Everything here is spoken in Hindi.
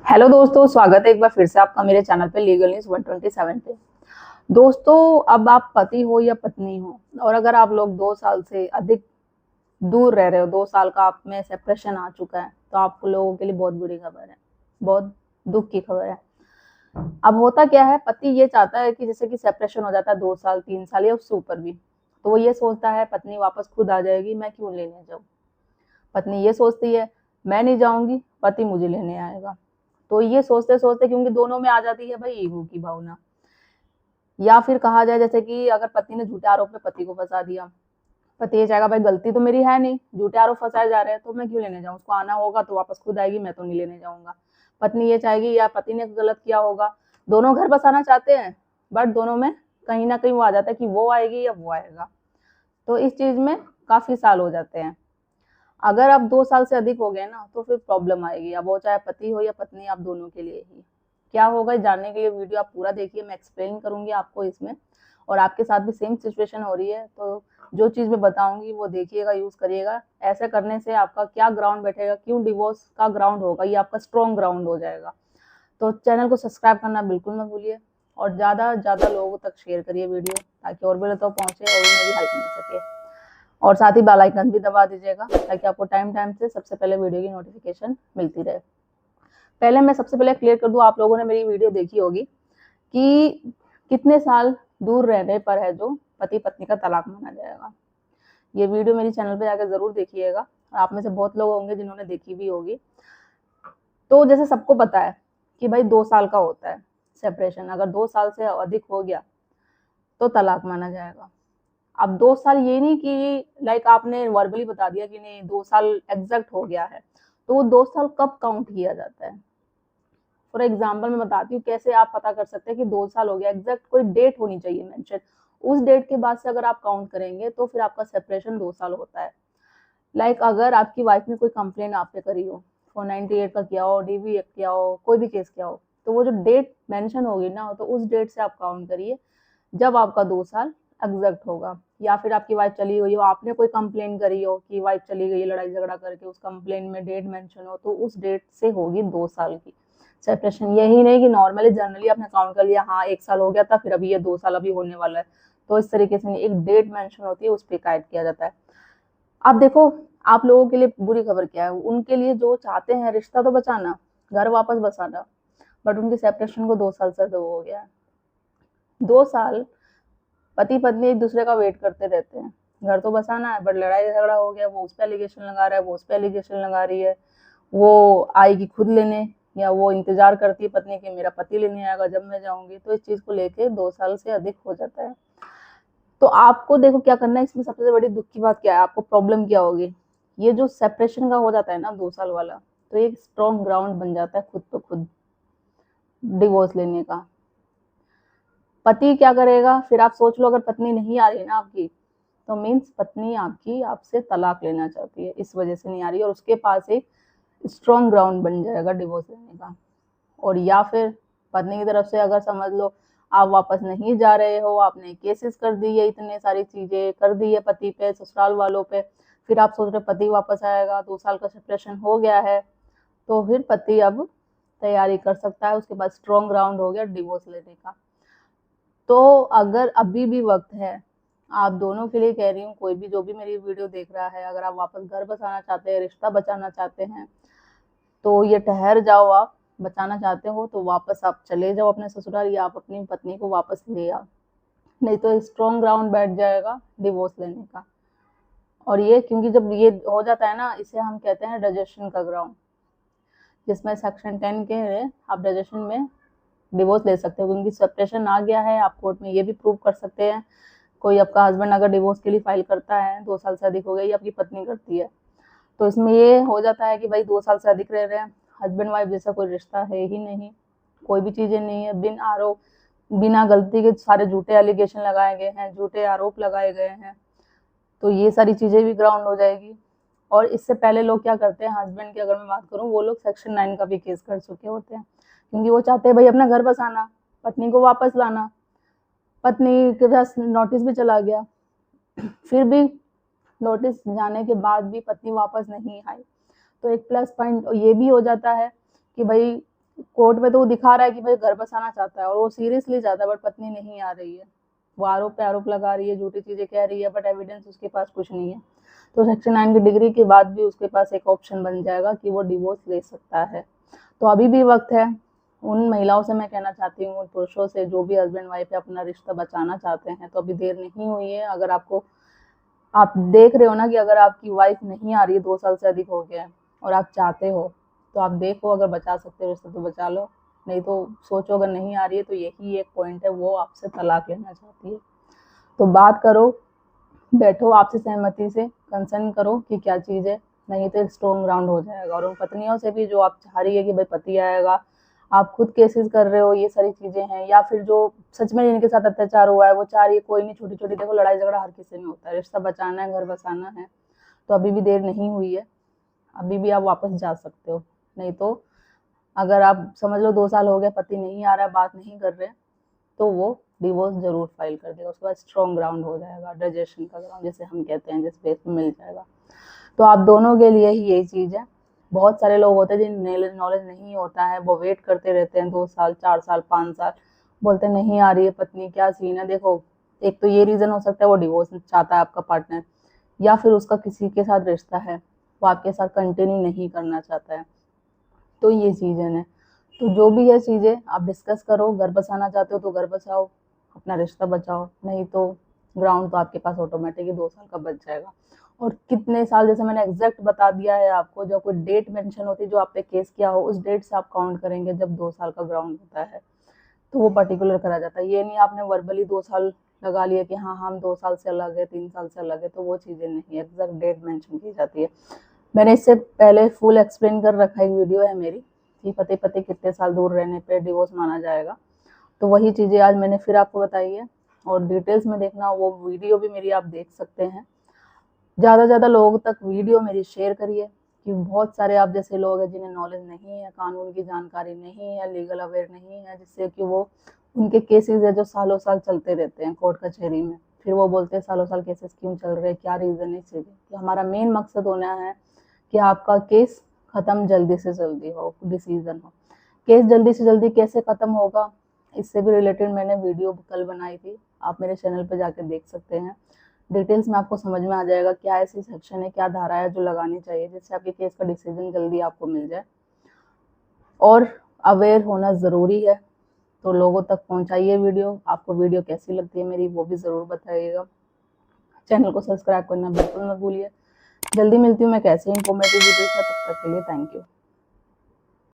हेलो दोस्तों, स्वागत है एक बार फिर से आपका मेरे चैनल पे लीगल न्यूज 127 पे। दोस्तों, अब आप पति हो या पत्नी हो और अगर आप लोग 2 साल से अधिक दूर रह रहे हो, 2 साल का आप में सेपरेशन आ चुका है, तो आप लोगों के लिए बहुत बुरी खबर है, बहुत दुख की खबर है। अब होता क्या है, पति ये चाहता है कि जैसे कि सेपरेशन हो जाता है 2 साल 3 साल या उससे ऊपर भी, तो वो ये सोचता है पत्नी वापस खुद आ जाएगी, मैं क्यों लेने जाऊँ। पत्नी ये सोचती है मैं नहीं जाऊंगी, पति मुझे लेने आएगा। तो ये सोचते सोचते, क्योंकि दोनों में आ जाती है भाई ईगो की भावना, या फिर कहा जाए जैसे कि अगर पत्नी ने झूठे आरोप में पति को फंसा दिया, पति ये चाहेगा भाई गलती तो मेरी है नहीं, झूठे आरोप फंसाए जा रहे हैं तो मैं क्यों लेने जाऊं, उसको आना होगा तो वापस खुद आएगी, मैं तो नहीं लेने जाऊंगा। पत्नी ये चाहेगी या पति ने गलत किया होगा, दोनों घर बसाना चाहते हैं, बट दोनों में कहीं ना कहीं वो आ जाता है कि वो आएगी या वो आएगा। तो इस चीज में काफी साल हो जाते हैं। अगर आप 2 साल से अधिक हो गए ना, तो फिर प्रॉब्लम आएगी, अब वो चाहे पति हो या पत्नी, आप दोनों के लिए ही। क्या होगा जानने के लिए वीडियो आप पूरा देखिए, मैं एक्सप्लेन करूंगी आपको इसमें। और आपके साथ भी सेम सिचुएशन हो रही है तो जो चीज मैं बताऊंगी वो देखिएगा, यूज करिएगा। ऐसा करने से आपका क्या ग्राउंड बैठेगा, क्यों डिवोर्स का ग्राउंड होगा, ये आपका स्ट्रॉन्ग ग्राउंड हो जाएगा। तो चैनल को सब्सक्राइब करना बिल्कुल मत भूलिए और ज्यादा ज्यादा लोगों तक शेयर करिए वीडियो, ताकि और भी लोग पहुंचे और उन्हें भी हेल्प मिल सके। और साथ ही बेल आइकन भी दबा दीजिएगा, ताकि आपको टाइम टाइम से सबसे पहले वीडियो की नोटिफिकेशन मिलती रहे। पहले मैं सबसे पहले क्लियर कर दूं, आप लोगों ने मेरी वीडियो देखी होगी कि कितने साल दूर रहने पर है जो पति पत्नी का तलाक माना जाएगा। ये वीडियो मेरी चैनल पे जाकर जरूर देखिएगा, और आप में से बहुत लोग होंगे जिन्होंने देखी भी होगी। तो जैसे सबको पता है कि भाई 2 साल का होता है सेपरेशन, अगर 2 साल से अधिक हो गया तो तलाक माना जाएगा। अब 2 साल ये नहीं कि लाइक आपने वर्बली बता दिया कि नहीं 2 साल एग्जैक्ट हो गया है, तो वो 2 साल कब काउंट किया जाता है। फॉर एग्जाम्पल मैं बताती हूँ कैसे आप पता कर सकते हैं कि 2 साल हो गया, एग्जैक्ट कोई डेट होनी चाहिए मेंशन। उस डेट के बाद से अगर आप काउंट करेंगे तो फिर आपका सेपरेशन 2 साल होता है। लाइक अगर आपकी वाइफ ने कोई कंप्लेन आप पे करी हो, 498 का किया हो, डीवी एक्ट किया हो, कोई भी केस किया हो, तो वो जो डेट मेंशन होगी ना, तो उस डेट से आप काउंट करिए जब आपका 2 साल एग्जैक्ट होगा। या फिर आपकी वाइफ चली गई हो, आपने कोई कंप्लेन करी हो कि वाइफ चली गई लड़ाई झगड़ा करके, उस कंप्लेन में डेट मेंशन हो, तो उस डेट से होगी 2 साल की सेपरेशन। यही नहीं कि नॉर्मली जनरली आपने काउंट कर लिया, हाँ 1 साल हो गया था फिर अभी ये 2 साल अभी होने वाला है, तो इस तरीके से नहीं, एक डेट मेंशन होती है, उस पर काउंट किया जाता है। अब देखो, आप लोगों के लिए बुरी खबर क्या है, उनके लिए जो चाहते हैं रिश्ता तो बचाना, घर वापस बसाना, बट उनकी सेपरेशन को 2 साल से तो हो गया है। 2 साल पति पत्नी एक दूसरे का वेट करते रहते हैं, घर तो बसाना है, बट लड़ाई झगड़ा हो गया, वो उस पर एलिगेशन लगा रहा है, वो उस पर एलिगेशन लगा रही है, वो आएगी खुद लेने, या वो इंतजार करती है पत्नी की मेरा पति लेने आएगा जब मैं जाऊंगी, तो इस चीज को लेके 2 साल से अधिक हो जाता है। तो आपको देखो क्या करना है, इसमें सबसे बड़ी दुख की बात क्या है, आपको प्रॉब्लम क्या होगी, ये जो सेपरेशन का हो जाता है ना 2 साल वाला, तो एक स्ट्रॉन्ग ग्राउंड बन जाता है खुद तो खुद डिवोर्स लेने का। पति क्या करेगा फिर, आप सोच लो, अगर पत्नी नहीं आ रही ना आपकी, तो मीन्स पत्नी आपकी आपसे तलाक लेना चाहती है, इस वजह से नहीं आ रही, और उसके पास एक स्ट्रॉन्ग ग्राउंड बन जाएगा डिवोर्स लेने का। और या फिर पत्नी की तरफ से अगर समझ लो आप वापस नहीं जा रहे हो, आपने केसेस कर दी है, इतने सारी चीजें कर दी है पति पे, ससुराल वालों पे, फिर आप सोच रहे पति वापस आएगा, 2 साल का सेपरेशन हो गया है, तो फिर पति अब तैयारी कर सकता है, उसके बाद स्ट्रॉन्ग ग्राउंड हो गया डिवोर्स लेने का। तो अगर अभी भी वक्त है, आप दोनों के लिए कह रही हूँ, कोई भी जो भी मेरी वीडियो देख रहा है, अगर आप वापस घर बसाना चाहते हैं, रिश्ता बचाना चाहते हैं, तो ये ठहर जाओ। आप बचाना चाहते हो तो वापस आप चले जाओ अपने ससुराल, या आप अपनी पत्नी को वापस ले आओ, नहीं तो स्ट्रॉन्ग ग्राउंड बैठ जाएगा डिवोर्स लेने का। और ये क्योंकि जब ये हो जाता है ना, इसे हम कहते हैं डाइजेशन का ग्राउंड, जिसमें सेक्शन 10 के है, आप डाइजेशन में डिवोर्स ले सकते हो, क्योंकि सेपरेशन आ गया है, आप कोर्ट में ये भी प्रूव कर सकते हैं। कोई आपका हस्बैंड अगर डिवोर्स के लिए फाइल करता है, 2 साल से अधिक हो गई, आपकी पत्नी करती है, तो इसमें ये हो जाता है कि भाई 2 साल से अधिक रह रहे हैं, हस्बैंड वाइफ जैसा कोई रिश्ता है ही नहीं, कोई भी चीजें नहीं है, बिन आरोप बिना गलती के सारे झूठे एलिगेशन लगाए गए हैं, झूठे आरोप लगाए गए हैं, तो ये सारी चीजें भी ग्राउंड हो जाएगी। और इससे पहले लोग क्या करते हैं, हस्बैंड की अगर मैं बात करूं, वो लोग सेक्शन 9 का भी केस कर चुके होते हैं, क्योंकि वो चाहते हैं भाई अपना घर बसाना, पत्नी को वापस लाना। पत्नी के पास नोटिस भी चला गया, फिर भी नोटिस जाने के बाद भी पत्नी वापस नहीं आई, तो एक प्लस पॉइंट ये भी हो जाता है कि भाई कोर्ट में तो वो दिखा रहा है कि भाई घर बसाना चाहता है और वो सीरियसली चाहता है, बट पत्नी नहीं आ रही है। वो आरोप पे आरोप लगा रही है, झूठी चीजें कह रही है, बट एविडेंस उसके पास कुछ नहीं है। तो सेक्शन 9 की डिग्री के बाद भी उसके पास एक ऑप्शन बन जाएगा कि वो डिवोर्स ले सकता है। तो अभी भी वक्त है। उन महिलाओं से मैं कहना चाहती हूँ, उन पुरुषों से जो भी हस्बैंड वाइफ अपना रिश्ता बचाना चाहते हैं, तो अभी देर नहीं हुई है। अगर आप देख रहे हो ना कि अगर आपकी वाइफ नहीं आ रही है, 2 साल से अधिक हो गया है, और आप चाहते हो, तो आप देखो, अगर बचा सकते हो रिश्ता तो बचा लो, नहीं तो सोचो अगर नहीं आ रही है तो यही एक पॉइंट है, वो आपसे तलाक लेना चाहती है। तो बात करो, बैठो, आपसे सहमति से कंसर्न करो कि क्या चीज़ है, नहीं तो एक स्ट्रॉन्ग ग्राउंड हो जाएगा। और उन पत्नियों से भी जो आप चाह रही है कि भाई पति आएगा, आप खुद केसेस कर रहे हो, ये सारी चीज़ें हैं, या फिर जो सच में जिनके साथ अत्याचार हुआ है वो चाह रही है कोई नहीं, छोटी छोटी, देखो लड़ाई झगड़ा हर किसी में होता है, रिश्ता बचाना है, घर बसाना है, तो अभी भी देर नहीं हुई है, अभी भी आप वापस जा सकते हो। नहीं तो अगर आप समझ लो 2 साल हो गए, पति नहीं आ रहा है, बात नहीं कर रहे, तो वो डिवोर्स जरूर फाइल कर देगा। उसके बाद स्ट्रॉन्ग ग्राउंड हो जाएगा, डाइजेशन का ग्राउंड जिसे हम कहते हैं, जिस बेस पे मिल जाएगा। तो आप दोनों के लिए ही यही चीज़ है। बहुत सारे लोग होते हैं जिन्हें नॉलेज नहीं होता है, वो वेट करते रहते हैं 2 साल, 4 साल, 5 साल, बोलते नहीं आ रही है पत्नी, क्या सीन है। देखो, एक तो ये रीज़न हो सकता है वो डिवोर्स चाहता है आपका पार्टनर, या फिर उसका किसी के साथ रिश्ता है, वो आपके साथ कंटिन्यू नहीं करना चाहता है। तो ये चीज़ें हैं। तो जो भी है चीज़ें आप डिस्कस करो, घर बसाना चाहते हो तो घर बसाओ, अपना रिश्ता बचाओ, नहीं तो ग्राउंड तो आपके पास ऑटोमेटिक ही 2 साल का बच जाएगा। और कितने साल, जैसे मैंने एग्जैक्ट बता दिया है आपको, जब कोई डेट मेंशन होती है जो आप पे केस किया हो, उस डेट से आप काउंट करेंगे जब 2 साल का ग्राउंड होता है, तो वो पर्टिकुलर करा जाता है। ये नहीं आपने वर्बली 2 साल लगा लिया कि हाँ हम 2 साल से अलग है, 3 साल से अलग है, तो वो चीज़ें नहीं, एग्जैक्ट डेट मेंशन की जाती है। मैंने इससे पहले फुल एक्सप्लेन कर रखा है, एक वीडियो है मेरी कि पति पति कितने साल दूर रहने पे डिवोर्स माना जाएगा, तो वही चीज़ें आज मैंने फिर आपको बताई है। और डिटेल्स में देखना, वो वीडियो भी मेरी आप देख सकते हैं। ज़्यादा से ज़्यादा लोगों तक वीडियो मेरी शेयर करिए, कि बहुत सारे आप जैसे लोग हैं जिन्हें नॉलेज नहीं है, कानून की जानकारी नहीं है, लीगल अवेयर नहीं है, जिससे कि वो उनके केसेस है जो सालों साल चलते रहते हैं कोर्ट कचहरी में, फिर वो बोलते हैं सालों साल केसेस क्यों चल रहे हैं, क्या रीज़न है चीज़ें। तो हमारा मेन मकसद होना है कि आपका केस ख़त्म जल्दी से जल्दी हो, डिसीजन हो। केस जल्दी से जल्दी कैसे ख़त्म होगा, इससे भी रिलेटेड मैंने वीडियो कल बनाई थी, आप मेरे चैनल पर जाकर देख सकते हैं। डिटेल्स में आपको समझ में आ जाएगा क्या ऐसी सेक्शन है, क्या धारा है जो लगानी चाहिए जिससे आपके केस का डिसीजन जल्दी आपको मिल जाए। और अवेयर होना ज़रूरी है, तो लोगों तक पहुंचाइए वीडियो। आपको वीडियो कैसी लगती है मेरी, वो भी ज़रूर बताइएगा। चैनल को सब्सक्राइब करना बिल्कुल मत भूलिए। जल्दी मिलती हूँ मैं कैसे इंफॉर्मेटिव वीडियो के साथ, तब तक के लिए थैंक यू।